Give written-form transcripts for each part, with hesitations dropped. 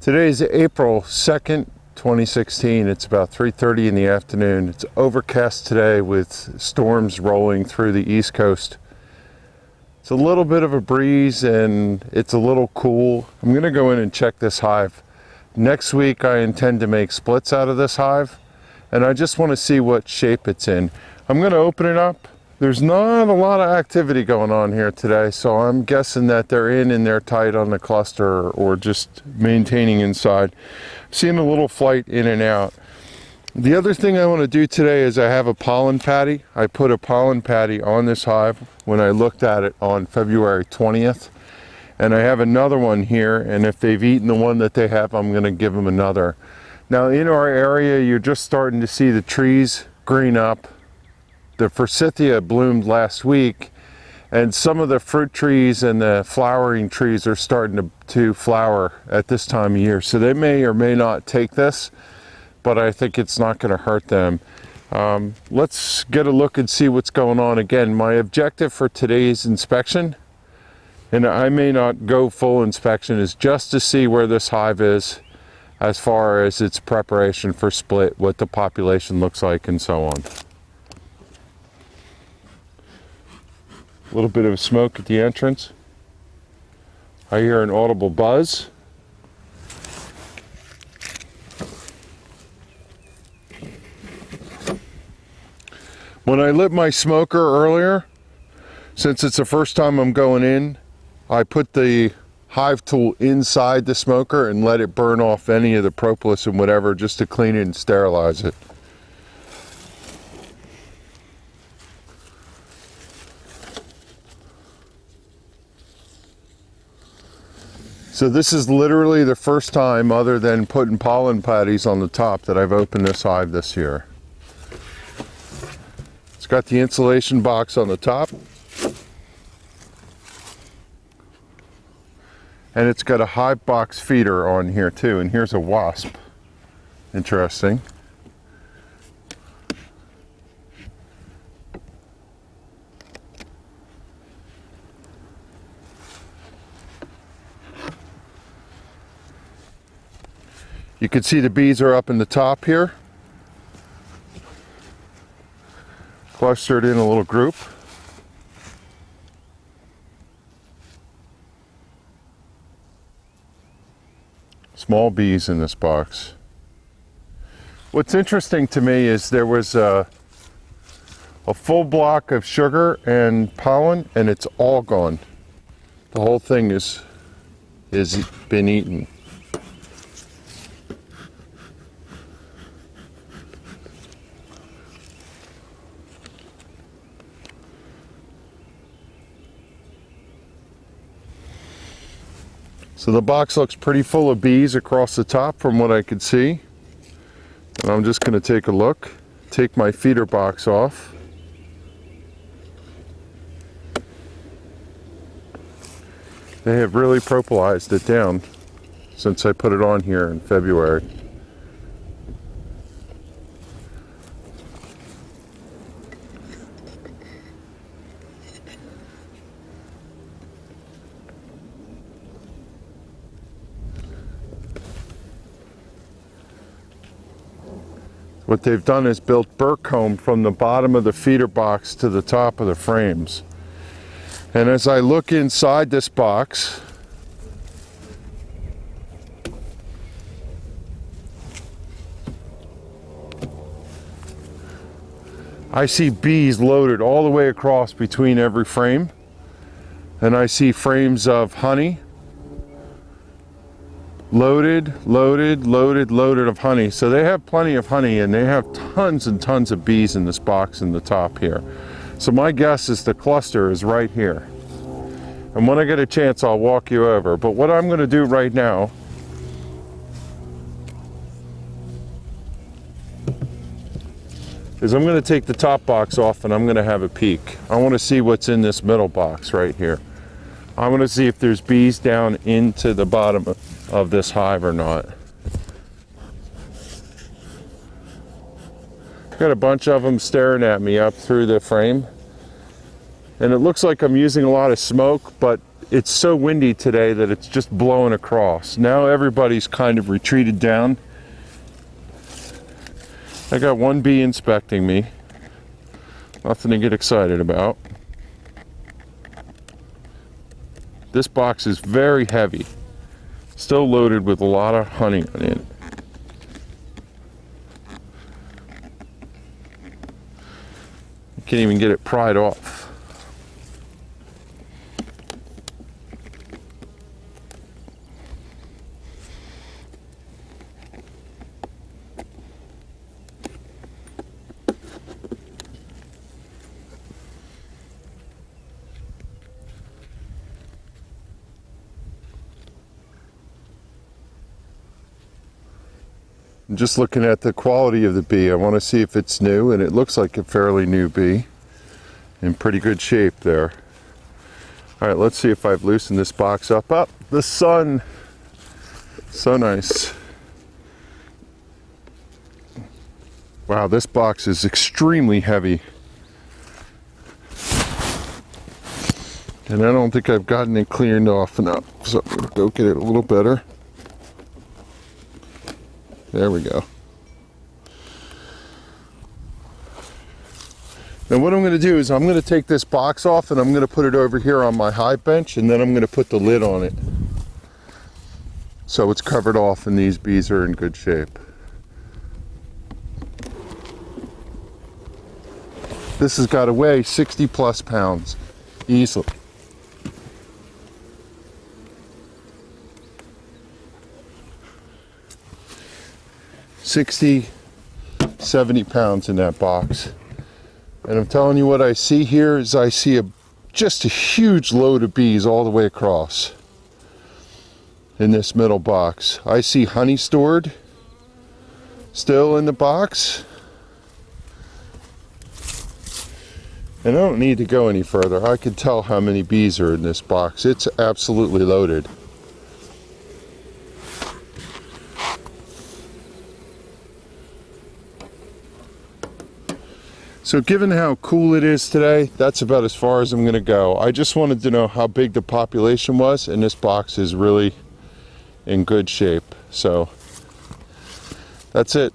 Today is April 2nd, 2016. It's about 3:30 in the afternoon. It's overcast today with storms rolling through the East Coast. It's a little bit of a breeze and it's a little cool. I'm going to go in and check this hive. Next week I intend to make splits out of this hive, and I just want to see what shape it's in. I'm going to open it up. There's not a lot of activity going on here today, so I'm guessing that they're in and they're tight on the cluster or just maintaining inside. Seeing a little flight in and out. The other thing I want to do today is I have a pollen patty. I put a pollen patty on this hive when I looked at it on February 20th. And I have another one here, and if they've eaten the one that they have, I'm going to give them another. Now in our area, you're just starting to see the trees green up. The forsythia bloomed last week, and some of the fruit trees and the flowering trees are starting to flower at this time of year. So they may or may not take this, but I think it's not going to hurt them. Let's get a look and see what's going on. Again, my objective for today's inspection, and I may not go full inspection, is just to see where this hive is as far as its preparation for split, what the population looks like, and so on. A little bit of smoke at the entrance. I hear an audible buzz. When I lit my smoker earlier, since it's the first time I'm going in, I put the hive tool inside the smoker and let it burn off any of the propolis and whatever, just to clean it and sterilize it. So this is literally the first time, other than putting pollen patties on the top, that I've opened this hive this year. It's got the insulation box on the top. And it's got a hive box feeder on here too. And here's a wasp. Interesting. You can see the bees are up in the top here, clustered in a little group. Small bees in this box. What's interesting to me is there was a full block of sugar and pollen, and it's all gone. The whole thing is been eaten. So the box looks pretty full of bees across the top from what I could see. And I'm just going to take a look, take my feeder box off. They have really propolized it down since I put it on here in February. What they've done is built burr comb from the bottom of the feeder box to the top of the frames. And as I look inside this box, I see bees loaded all the way across between every frame. And I see frames of honey. Loaded of honey. So they have plenty of honey, and they have tons and tons of bees in this box in the top here. So my guess is the cluster is right here. And when I get a chance, I'll walk you over. But what I'm going to do right now is I'm going to take the top box off and I'm going to have a peek. I want to see what's in this middle box right here. I want to see if there's bees down into the bottom of this hive or not. Got a bunch of them staring at me up through the frame. And it looks like I'm using a lot of smoke, but it's so windy today that it's just blowing across. Now everybody's kind of retreated down. I got one bee inspecting me. Nothing to get excited about. This box is very heavy. Still loaded with a lot of honey on it. You can't even get it pried off. I'm just looking at the quality of the bee. I want to see if it's new, and it looks like a fairly new bee. In pretty good shape there. All right, let's see if I've loosened this box up. Oh, the sun. So nice. Wow, this box is extremely heavy. And I don't think I've gotten it cleaned off enough. So I'm gonna go get it a little better. There we go. Now what I'm going to do is I'm going to take this box off and I'm going to put it over here on my hive bench, and then I'm going to put the lid on it. So it's covered off and these bees are in good shape. This has got to weigh 60 plus pounds easily. $60, $70 in that box. And I'm telling you, what I see here is I see just a huge load of bees all the way across in this middle box. I see honey stored still in the box. And I don't need to go any further. I can tell how many bees are in this box. It's absolutely loaded. So given how cool it is today, that's about as far as I'm going to go. I just wanted to know how big the population was, and this box is really in good shape. So that's it.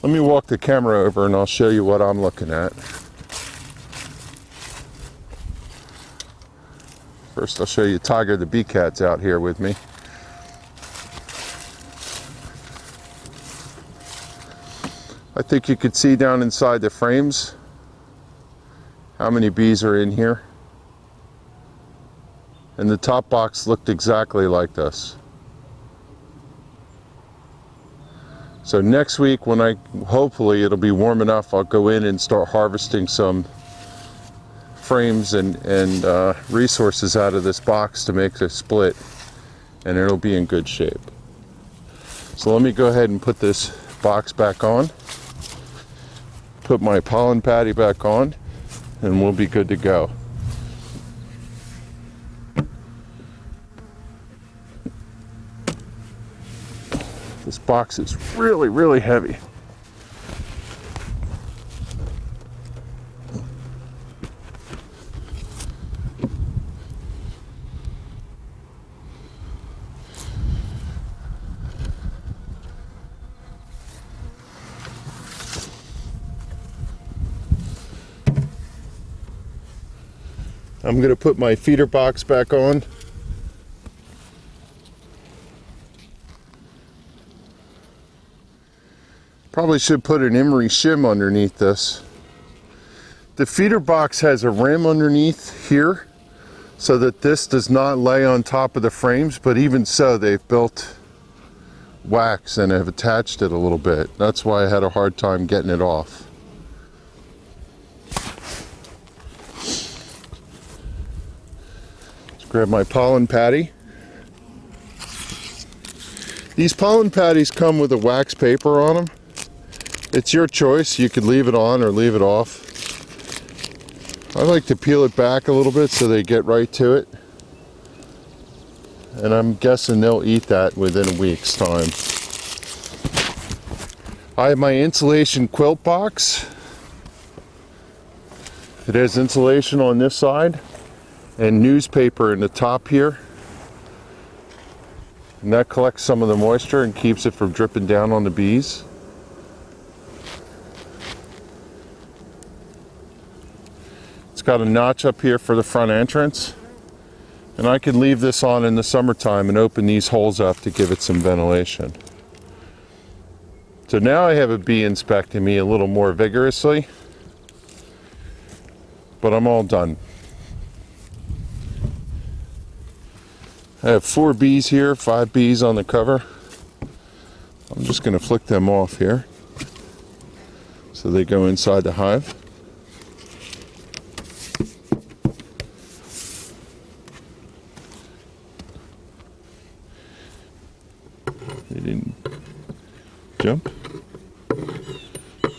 Let me walk the camera over and I'll show you what I'm looking at. First I'll show you Tiger the bee cat's out here with me. I think you could see down inside the frames how many bees are in here. And the top box looked exactly like this. So next week, when hopefully it'll be warm enough, I'll go in and start harvesting some frames and resources out of this box to make the split, and it'll be in good shape. So let me go ahead and put this box back on. Put my pollen patty back on, and we'll be good to go. This box is really, really heavy. I'm going to put my feeder box back on. Probably should put an emery shim underneath this. The feeder box has a rim underneath here so that this does not lay on top of the frames, but even so they've built wax and have attached it a little bit. That's why I had a hard time getting it off. Grab my pollen patty. These pollen patties come with a wax paper on them. It's your choice. You could leave it on or leave it off. I like to peel it back a little bit so they get right to it. And I'm guessing they'll eat that within a week's time. I have my insulation quilt box. It has insulation on this side and newspaper in the top here. And that collects some of the moisture and keeps it from dripping down on the bees. It's got a notch up here for the front entrance. And I can leave this on in the summertime and open these holes up to give it some ventilation. So now I have a bee inspecting me a little more vigorously, but I'm all done. I have 4 bees here, 5 bees on the cover. I'm just going to flick them off here so they go inside the hive. They didn't jump.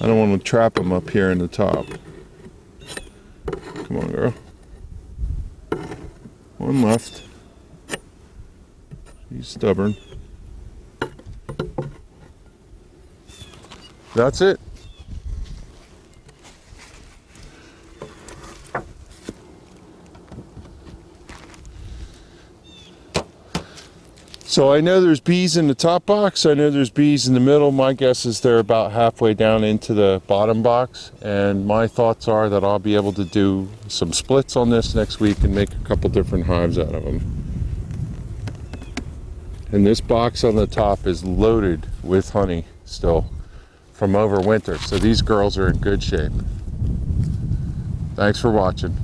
I don't want to trap them up here in the top. Come on, girl. One left. He's stubborn. That's it. So I know there's bees in the top box. I know there's bees in the middle. My guess is they're about halfway down into the bottom box. And my thoughts are that I'll be able to do some splits on this next week and make a couple different hives out of them. And this box on the top is loaded with honey still from over winter. So these girls are in good shape. Thanks for watching.